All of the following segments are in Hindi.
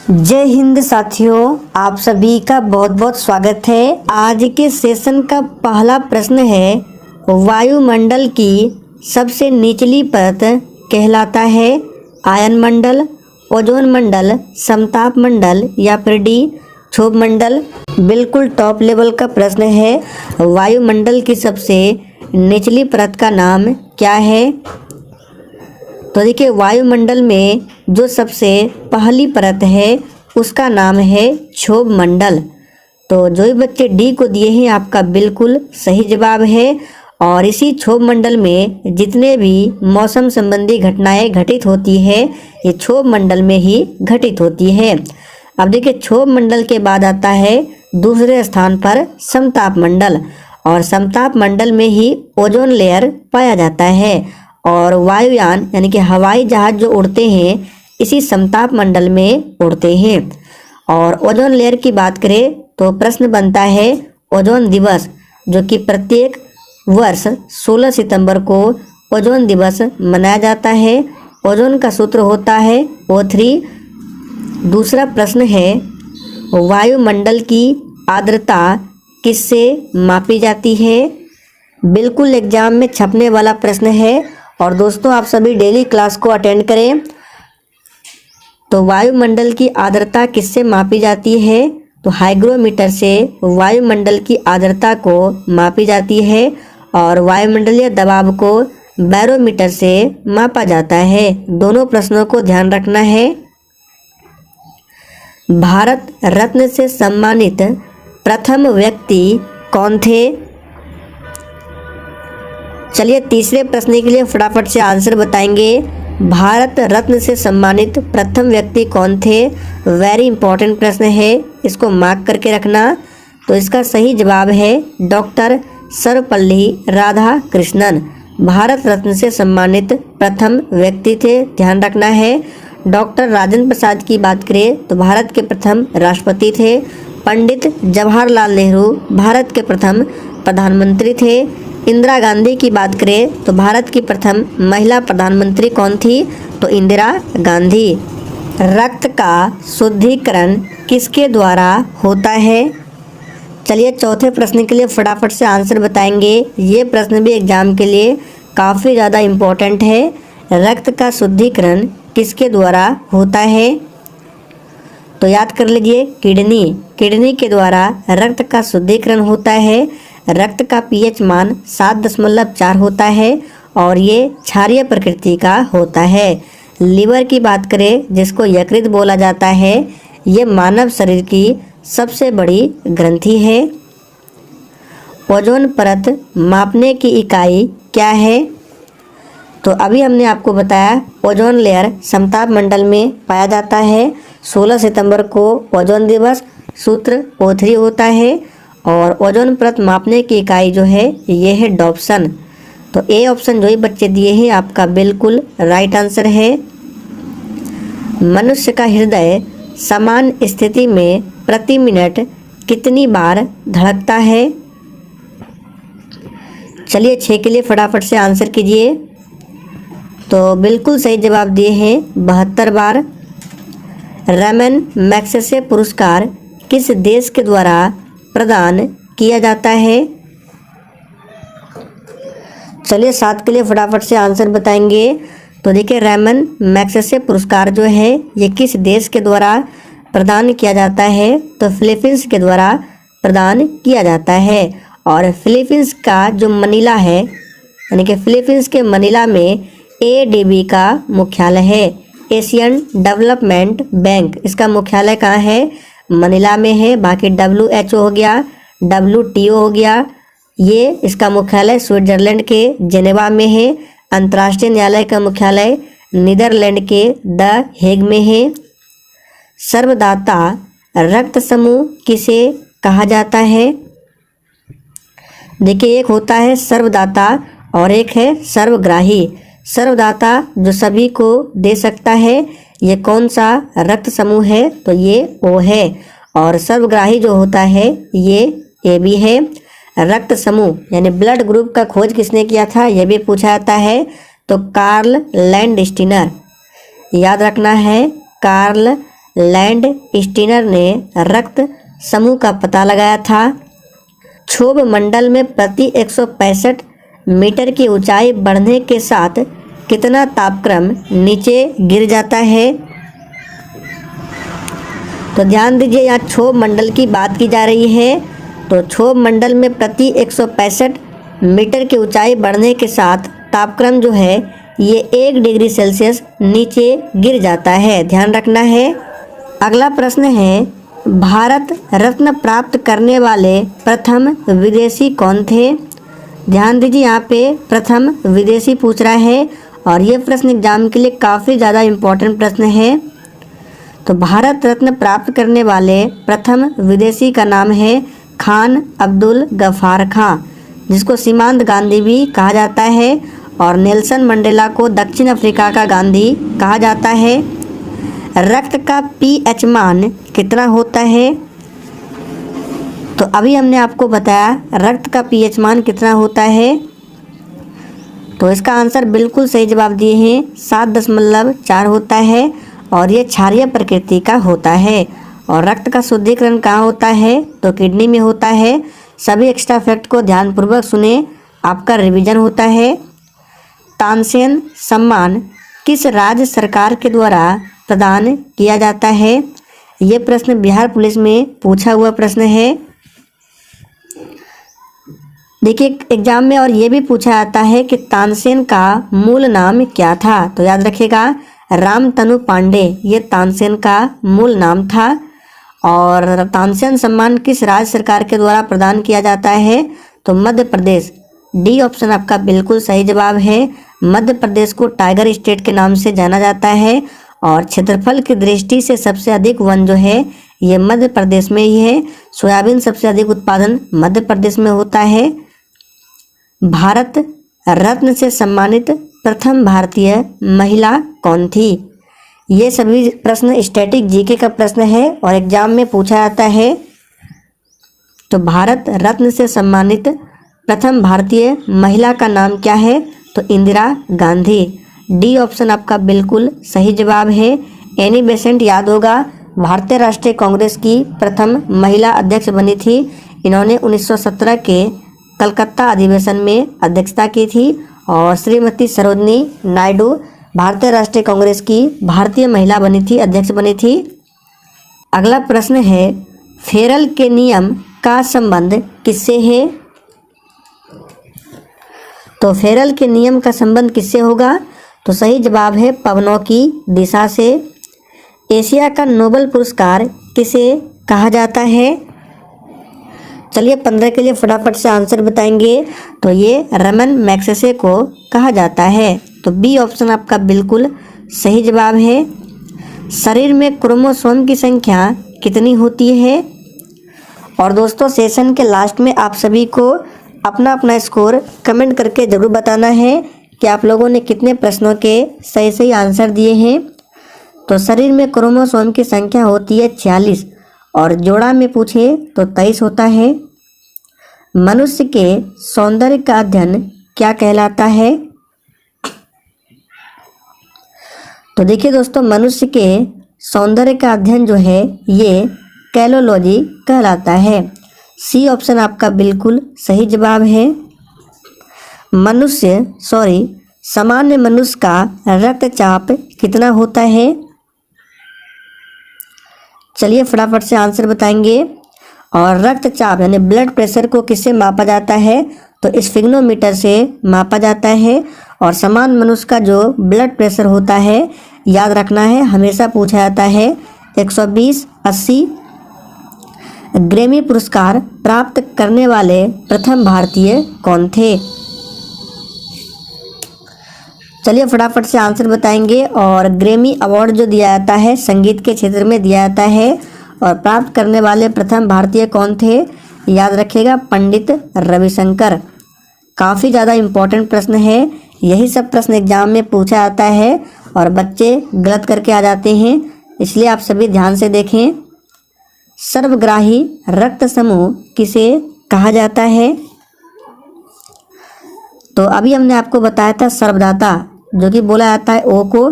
जय हिंद साथियों, आप सभी का बहुत बहुत स्वागत है। आज के सेशन का पहला प्रश्न है, वायुमंडल की सबसे निचली परत कहलाता है आयन मंडल, ओजोन मंडल, समताप मंडल या फिर डी क्षोभ मंडल। बिल्कुल टॉप लेवल का प्रश्न है। वायुमंडल की सबसे निचली परत का नाम क्या है? तो देखिए, वायुमंडल में जो सबसे पहली परत है उसका नाम है क्षोभ मंडल। तो जो भी बच्चे डी को दिए हैं आपका बिल्कुल सही जवाब है। और इसी क्षोभ मंडल में जितने भी मौसम संबंधी घटनाएं घटित होती है ये क्षोभ मंडल में ही घटित होती है। अब देखिए, क्षोभ मंडल के बाद आता है दूसरे स्थान पर समताप मंडल, और समताप मंडल में ही ओजोन लेयर पाया जाता है। और वायुयान यानी कि हवाई जहाज जो उड़ते हैं इसी समताप मंडल में उड़ते हैं। और ओजोन लेयर की बात करें तो प्रश्न बनता है ओजोन दिवस, जो कि प्रत्येक वर्ष 16 सितंबर को ओजोन दिवस मनाया जाता है। ओजोन का सूत्र होता है O3। दूसरा प्रश्न है, वायुमंडल की आर्द्रता किससे मापी जाती है? बिल्कुल एग्जाम में छपने वाला प्रश्न है। और दोस्तों, आप सभी डेली क्लास को अटेंड करें। तो वायुमंडल की आर्द्रता किससे मापी जाती है? तो हाइग्रोमीटर से वायुमंडल की आर्द्रता को मापी जाती है। और वायुमंडलीय दबाव को बैरोमीटर से मापा जाता है। दोनों प्रश्नों को ध्यान रखना है। भारत रत्न से सम्मानित प्रथम व्यक्ति कौन थे? चलिए, तीसरे प्रश्न के लिए फटाफट से आंसर बताएंगे। भारत रत्न से सम्मानित प्रथम व्यक्ति कौन थे? वेरी इंपॉर्टेंट प्रश्न है, इसको मार्क करके रखना। तो इसका सही जवाब है डॉक्टर सर्वपल्ली राधाकृष्णन। भारत रत्न से सम्मानित प्रथम व्यक्ति थे, ध्यान रखना है। डॉक्टर राजेंद्र प्रसाद की बात करें तो भारत के प्रथम राष्ट्रपति थे। पंडित जवाहरलाल नेहरू भारत के प्रथम प्रधानमंत्री थे। इंदिरा गांधी की बात करें तो भारत की प्रथम महिला प्रधानमंत्री कौन थी? तो इंदिरा गांधी। रक्त का शुद्धिकरण किसके द्वारा होता है? चलिए, चौथे प्रश्न के लिए फटाफट से आंसर बताएंगे। ये प्रश्न भी एग्जाम के लिए काफ़ी ज़्यादा इम्पोर्टेंट है। रक्त का शुद्धिकरण किसके द्वारा होता है? तो याद कर लीजिए, किडनी के द्वारा रक्त का शुद्धिकरण होता है। रक्त का पीएच मान 7.4 होता है और ये क्षारीय प्रकृति का होता है। लीवर की बात करें, जिसको यकृत बोला जाता है, ये मानव शरीर की सबसे बड़ी ग्रंथि है। ओजोन परत मापने की इकाई क्या है? तो अभी हमने आपको बताया ओजोन लेयर समताप मंडल में पाया जाता है। 16 सितंबर को ओजोन दिवस, सूत्र O3 होता है। और ओजोन परत मापने की इकाई जो है ये है डॉप्सन। तो ए ऑप्शन जो ही बच्चे दिए हैं आपका बिल्कुल राइट आंसर है। मनुष्य का हृदय समान स्थिति में प्रति मिनट कितनी बार धड़कता है? चलिए, 6 के लिए फटाफट से आंसर कीजिए। तो बिल्कुल सही जवाब दिए हैं 72 बार। रमन मैग्सेसे पुरस्कार किस देश के द्वारा प्रदान किया जाता है? चलिए, 7 के लिए फटाफट से आंसर बताएंगे। तो देखिए, रमन मैग्सेसे पुरस्कार जो है ये किस देश के द्वारा प्रदान किया जाता है? तो फिलीपींस के द्वारा प्रदान किया जाता है। और फिलीपींस का जो मनीला है, यानी कि फिलीपींस के मनीला में ADB का मुख्यालय है। एशियन डेवलपमेंट बैंक, इसका मुख्यालय कहाँ है? मनीला में है। बाकी WHO हो गया, WTO हो गया, ये इसका मुख्यालय स्विट्जरलैंड के जेनेवा में है। अंतर्राष्ट्रीय न्यायालय का मुख्यालय नीदरलैंड के द हेग में है। सर्वदाता रक्त समूह किसे कहा जाता है? देखिए, एक होता है सर्वदाता और एक है सर्वग्राही। सर्वदाता जो सभी को दे सकता है, ये कौन सा रक्त समूह है? तो ये O है। और सर्वग्राही जो होता है ये AB है। रक्त समूह यानी ब्लड ग्रुप का खोज किसने किया था, यह भी पूछा जाता है। तो कार्ल लैंडस्टीनर, याद रखना है, कार्ल लैंड स्टीनर ने रक्त समूह का पता लगाया था? क्षोभ मंडल में प्रति 165 मीटर की ऊंचाई बढ़ने के साथ कितना तापक्रम नीचे गिर जाता है? तो ध्यान दीजिए, यहाँ क्षोभ मंडल की बात की जा रही है। तो क्षोभ मंडल में प्रति 165 मीटर की ऊंचाई बढ़ने के साथ तापक्रम जो है ये 1 डिग्री सेल्सियस नीचे गिर जाता है, ध्यान रखना है। अगला प्रश्न है, भारत रत्न प्राप्त करने वाले प्रथम विदेशी कौन थे? ध्यान दीजिए, यहाँ पे प्रथम विदेशी पूछ रहा है और ये प्रश्न एग्जाम के लिए काफ़ी ज़्यादा इम्पोर्टेंट प्रश्न है। तो भारत रत्न प्राप्त करने वाले प्रथम विदेशी का नाम है खान अब्दुल गफ्फार खां, जिसको सीमांत गांधी भी कहा जाता है और नेल्सन मंडेला को दक्षिण अफ्रीका का गांधी कहा जाता है। रक्त का पीएच मान कितना होता है? तो अभी हमने आपको बताया रक्त का पीएच मान कितना होता है। तो इसका आंसर बिल्कुल सही जवाब दिए हैं, 7.4 होता है और ये क्षारीय प्रकृति का होता है। और रक्त का शुद्धिकरण कहाँ होता है? तो किडनी में होता है। सभी एक्स्ट्रा फैक्ट को ध्यानपूर्वक सुने, आपका रिवीजन होता है। तानसेन सम्मान किस राज्य सरकार के द्वारा प्रदान किया जाता है? ये प्रश्न बिहार पुलिस में पूछा हुआ प्रश्न है। देखिए एग्जाम में और ये भी पूछा जाता है कि तानसेन का मूल नाम क्या था? तो याद रखिएगा, रामतनु पांडे ये तानसेन का मूल नाम था। और तानसेन सम्मान किस राज्य सरकार के द्वारा प्रदान किया जाता है? तो मध्य प्रदेश, डी ऑप्शन आपका बिल्कुल सही जवाब है। मध्य प्रदेश को टाइगर स्टेट के नाम से जाना जाता है और क्षेत्रफल की दृष्टि से सबसे अधिक वन जो है ये मध्य प्रदेश में ही है। सोयाबीन सबसे अधिक उत्पादन मध्य प्रदेश में होता है। भारत रत्न से सम्मानित प्रथम भारतीय महिला कौन थी? ये सभी प्रश्न स्टैटिक जीके का प्रश्न है और एग्जाम में पूछा जाता है। तो भारत रत्न से सम्मानित प्रथम भारतीय महिला का नाम क्या है? तो इंदिरा गांधी, डी ऑप्शन आपका बिल्कुल सही जवाब है। एनी बेसेंट याद होगा, भारतीय राष्ट्रीय कांग्रेस की प्रथम महिला अध्यक्ष बनी थी। इन्होंने 1917 के कलकत्ता अधिवेशन में अध्यक्षता की थी। और श्रीमती सरोजनी नायडू भारतीय राष्ट्रीय कांग्रेस की भारतीय महिला बनी थी, अध्यक्ष बनी थी। अगला प्रश्न है, फेरल के नियम का संबंध किससे है? तो फेरल के नियम का संबंध किससे होगा? तो सही जवाब है पवनों की दिशा से। एशिया का नोबेल पुरस्कार किसे कहा जाता है? चलिए 15 के लिए फटाफट से आंसर बताएंगे। तो ये रमन मैग्सेसे को कहा जाता है। तो बी ऑप्शन आपका बिल्कुल सही जवाब है। शरीर में क्रोमोसोम की संख्या कितनी होती है? और दोस्तों सेशन के लास्ट में आप सभी को अपना अपना स्कोर कमेंट करके ज़रूर बताना है कि आप लोगों ने कितने प्रश्नों के सही सही आंसर दिए हैं। तो शरीर में क्रोमोसोम की संख्या होती है 46 और जोड़ा में पूछे तो 23 होता है। मनुष्य के सौंदर्य का अध्ययन क्या कहलाता है? तो देखिए दोस्तों, मनुष्य के सौंदर्य का अध्ययन जो है ये कैलोलॉजी कहलाता है। सी ऑप्शन आपका बिल्कुल सही जवाब है। सामान्य मनुष्य का रक्तचाप कितना होता है? चलिए फटाफट से आंसर बताएंगे। और रक्तचाप यानी ब्लड प्रेशर को किससे मापा जाता है? तो स्फिग्नोमीटर से मापा जाता है। और सामान्य मनुष्य का जो ब्लड प्रेशर होता है याद रखना है, हमेशा पूछा जाता है 120/80। ग्रैमी पुरस्कार प्राप्त करने वाले प्रथम भारतीय कौन थे? चलिए फटाफट से आंसर बताएंगे। और ग्रैमी अवार्ड जो दिया जाता है संगीत के क्षेत्र में दिया जाता है और प्राप्त करने वाले प्रथम भारतीय कौन थे? याद रखिएगा, पंडित रविशंकर। काफ़ी ज़्यादा इम्पोर्टेंट प्रश्न है। यही सब प्रश्न एग्जाम में पूछा जाता है और बच्चे गलत करके आ जाते हैं, इसलिए आप सभी ध्यान से देखें। सर्वग्राही रक्त समूह किसे कहा जाता है? तो अभी हमने आपको बताया था सर्वदाता, जो कि बोला जाता है ओ को,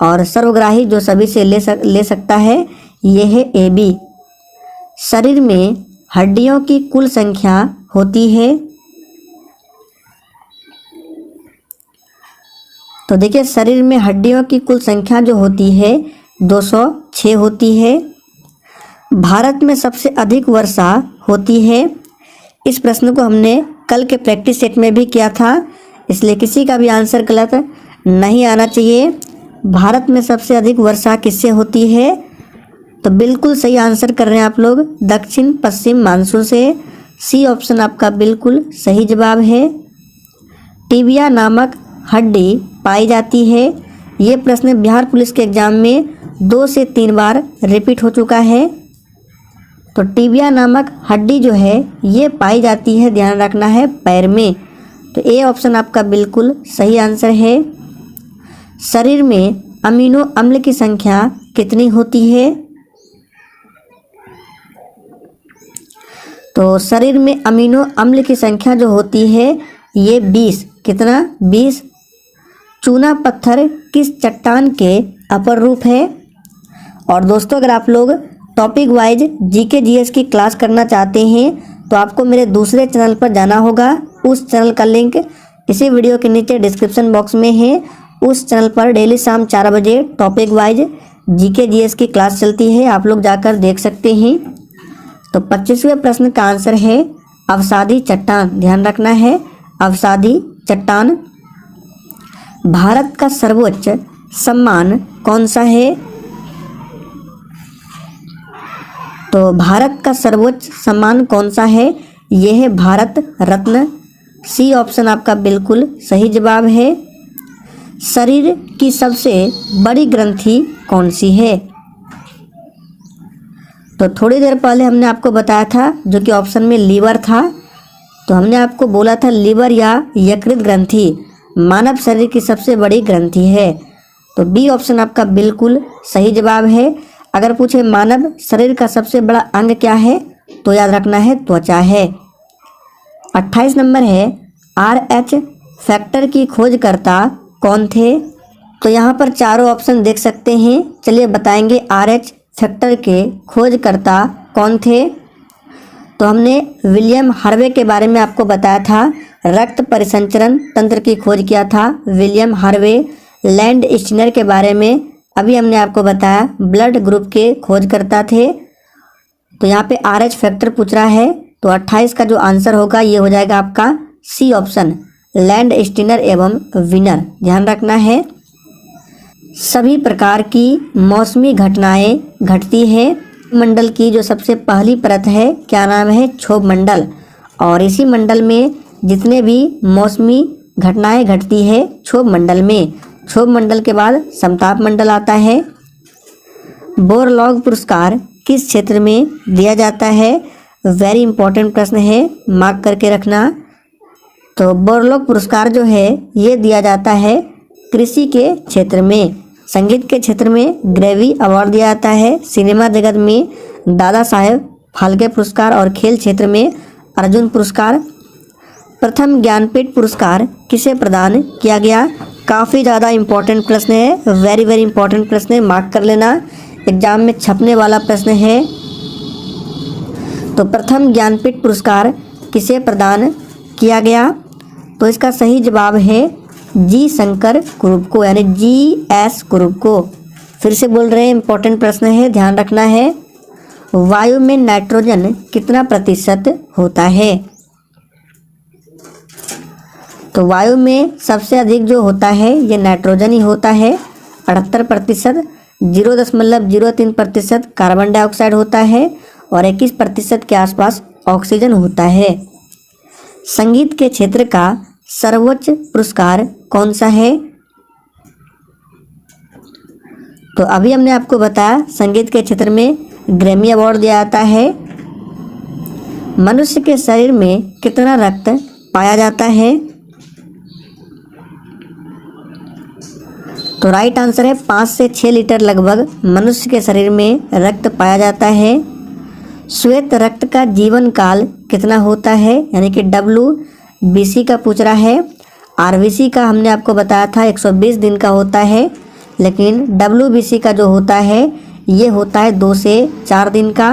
और सर्वग्राही जो सभी से ले सकता है ये है ए बी। शरीर में हड्डियों की कुल संख्या होती है, तो देखिए शरीर में हड्डियों की कुल संख्या जो होती है 206 होती है। भारत में सबसे अधिक वर्षा होती है। इस प्रश्न को हमने कल के प्रैक्टिस सेट में भी किया था, इसलिए किसी का भी आंसर गलत नहीं आना चाहिए। भारत में सबसे अधिक वर्षा किससे होती है? तो बिल्कुल सही आंसर कर रहे हैं आप लोग, दक्षिण पश्चिम मानसून से। सी ऑप्शन आपका बिल्कुल सही जवाब है। टिबिया नामक हड्डी पाई जाती है। ये प्रश्न बिहार पुलिस के एग्जाम में 2 से 3 बार रिपीट हो चुका है। तो टिबिया नामक हड्डी जो है ये पाई जाती है, ध्यान रखना है, पैर में। तो ए ऑप्शन आपका बिल्कुल सही आंसर है। शरीर में अमीनो अम्ल की संख्या कितनी होती है? तो शरीर में अमीनो अम्ल की संख्या जो होती है ये 20। कितना? 20। चूना पत्थर किस चट्टान के अपर रूप है? और दोस्तों अगर आप लोग टॉपिक वाइज जीके जीएस की क्लास करना चाहते हैं तो आपको मेरे दूसरे चैनल पर जाना होगा। उस चैनल का लिंक इसी वीडियो के नीचे डिस्क्रिप्शन बॉक्स में है। उस चैनल पर डेली शाम 4 बजे टॉपिक वाइज जीके जीएस की क्लास चलती है, आप लोग जाकर देख सकते हैं। तो 25वें प्रश्न का आंसर है अवसादी चट्टान, ध्यान रखना है, अवसादी चट्टान। भारत का सर्वोच्च सम्मान कौन सा है? तो भारत का सर्वोच्च सम्मान कौन सा है? यह है भारत रत्न। सी ऑप्शन आपका बिल्कुल सही जवाब है। शरीर की सबसे बड़ी ग्रंथि कौन सी है? तो थोड़ी देर पहले हमने आपको बताया था, जो कि ऑप्शन में लीवर था, तो हमने आपको बोला था लीवर या यकृत ग्रंथि मानव शरीर की सबसे बड़ी ग्रंथि है। तो बी ऑप्शन आपका बिल्कुल सही जवाब है। अगर पूछे मानव शरीर का सबसे बड़ा अंग क्या है, तो याद रखना है त्वचा है। 28 नंबर है RH फैक्टर की खोजकर्ता कौन थे? तो यहाँ पर चारों ऑप्शन देख सकते हैं। चलिए बताएंगे RH फैक्टर के खोजकर्ता कौन थे। तो हमने विलियम हार्वे के बारे में आपको बताया था, रक्त परिसंचरण तंत्र की खोज किया था विलियम हार्वे। लैंड स्टीनर के बारे में अभी हमने आपको बताया, ब्लड ग्रुप के खोजकर्ता थे। तो यहाँ पे RH फैक्टर पूछ रहा है, तो 28 का जो आंसर होगा ये हो जाएगा आपका सी ऑप्शन, लैंड स्टीनर एवं विनर, ध्यान रखना है। सभी प्रकार की मौसमी घटनाएं घटती है। मंडल की जो सबसे पहली परत है क्या नाम है? क्षोभ मंडल। और इसी मंडल में जितने भी मौसमी घटनाएं घटती है क्षोभ मंडल में। क्षोभ मंडल के बाद समताप मंडल आता है। बोरलॉग पुरस्कार किस क्षेत्र में दिया जाता है? वेरी इंपॉर्टेंट प्रश्न है, मार्क करके रखना। तो बोरलॉग पुरस्कार जो है ये दिया जाता है कृषि के क्षेत्र में। संगीत के क्षेत्र में ग्रेवी अवार्ड दिया जाता है। सिनेमा जगत में दादा साहेब फाल्के पुरस्कार और खेल क्षेत्र में अर्जुन पुरस्कार। प्रथम ज्ञानपीठ पुरस्कार किसे प्रदान किया गया? काफ़ी ज़्यादा इंपॉर्टेंट प्रश्न है, वेरी वेरी इंपॉर्टेंट प्रश्न है, मार्क कर लेना, एग्जाम में छपने वाला प्रश्न है। तो प्रथम ज्ञानपीठ पुरस्कार किसे प्रदान किया गया? तो इसका सही जवाब है जी शंकर कुरूप को, यानी GS कुरूप को। फिर से बोल रहे हैं, इंपॉर्टेंट प्रश्न है, ध्यान रखना है। वायु में नाइट्रोजन कितना प्रतिशत होता है? तो वायु में सबसे अधिक जो होता है ये नाइट्रोजन ही होता है, 78%। 0.03% कार्बन डाइऑक्साइड होता है और 21% के आसपास ऑक्सीजन होता है। संगीत के क्षेत्र का सर्वोच्च पुरस्कार कौन सा है? तो अभी हमने आपको बताया संगीत के क्षेत्र में ग्रैमी अवार्ड दिया जाता है। मनुष्य के शरीर में कितना रक्त पाया जाता है? तो राइट आंसर है 5 से 6 लीटर लगभग मनुष्य के शरीर में रक्त पाया जाता है। श्वेत रक्त का जीवन काल कितना होता है, यानी कि WBC का पूछ रहा है। RBC का हमने आपको बताया था 120 दिन का होता है, लेकिन WBC का जो होता है ये होता है 2 से 4 दिन का।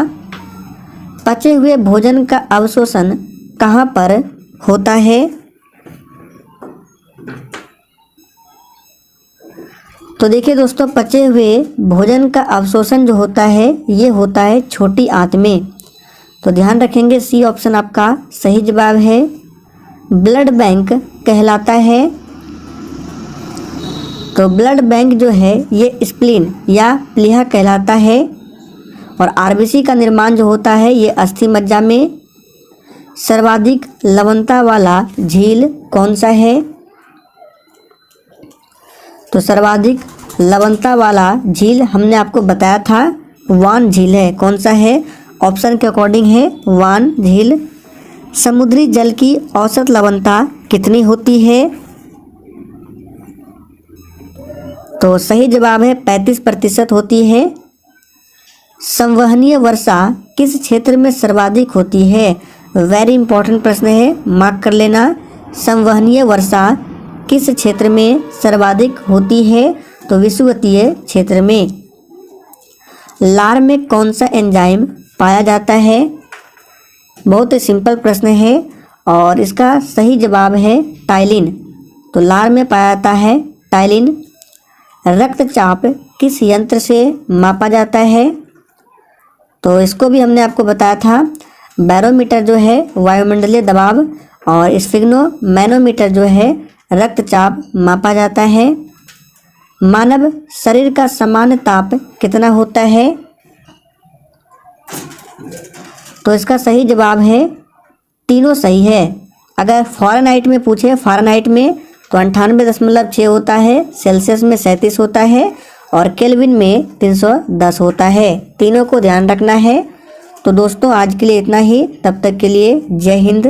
पचे हुए भोजन का अवशोषण कहाँ पर होता है? तो देखिए दोस्तों, पचे हुए भोजन का अवशोषण जो होता है ये होता है छोटी आंत में। तो ध्यान रखेंगे, सी ऑप्शन आपका सही जवाब है। ब्लड बैंक कहलाता है, तो ब्लड बैंक जो है ये स्प्लीन या प्लीहा कहलाता है। और आरबीसी का निर्माण जो होता है ये अस्थि मज्जा में। सर्वाधिक लवणता वाला झील कौन सा है? तो सर्वाधिक लवणता वाला झील हमने आपको बताया था वान झील है। कौन सा है? ऑप्शन के अकॉर्डिंग है वान झील। समुद्री जल की औसत लवणता कितनी होती है? तो सही जवाब है 35% होती है। संवहनीय वर्षा किस क्षेत्र में सर्वाधिक होती है? वेरी इंपॉर्टेंट प्रश्न है, मार्क कर लेना। संवहनीय वर्षा किस क्षेत्र में सर्वाधिक होती है? तो विषुवतीय क्षेत्र में। लार में कौन सा एंजाइम पाया जाता है? बहुत ही सिंपल प्रश्न है और इसका सही जवाब है टाइलिन। तो लार में पाया जाता है टाइलिन। रक्तचाप किस यंत्र से मापा जाता है? तो इसको भी हमने आपको बताया था। बैरोमीटर जो है वायुमंडलीय दबाव और स्फिग्नो मैनोमीटर जो है रक्तचाप मापा जाता है। मानव शरीर का सामान्य ताप कितना होता है? तो इसका सही जवाब है तीनों सही है। अगर फ़ारेनहाइट में पूछे, फ़ारेनहाइट में तो 98.6 होता है, सेल्सियस में 37 होता है और केल्विन में 310 होता है। तीनों को ध्यान रखना है। तो दोस्तों आज के लिए इतना ही, तब तक के लिए जय हिंद।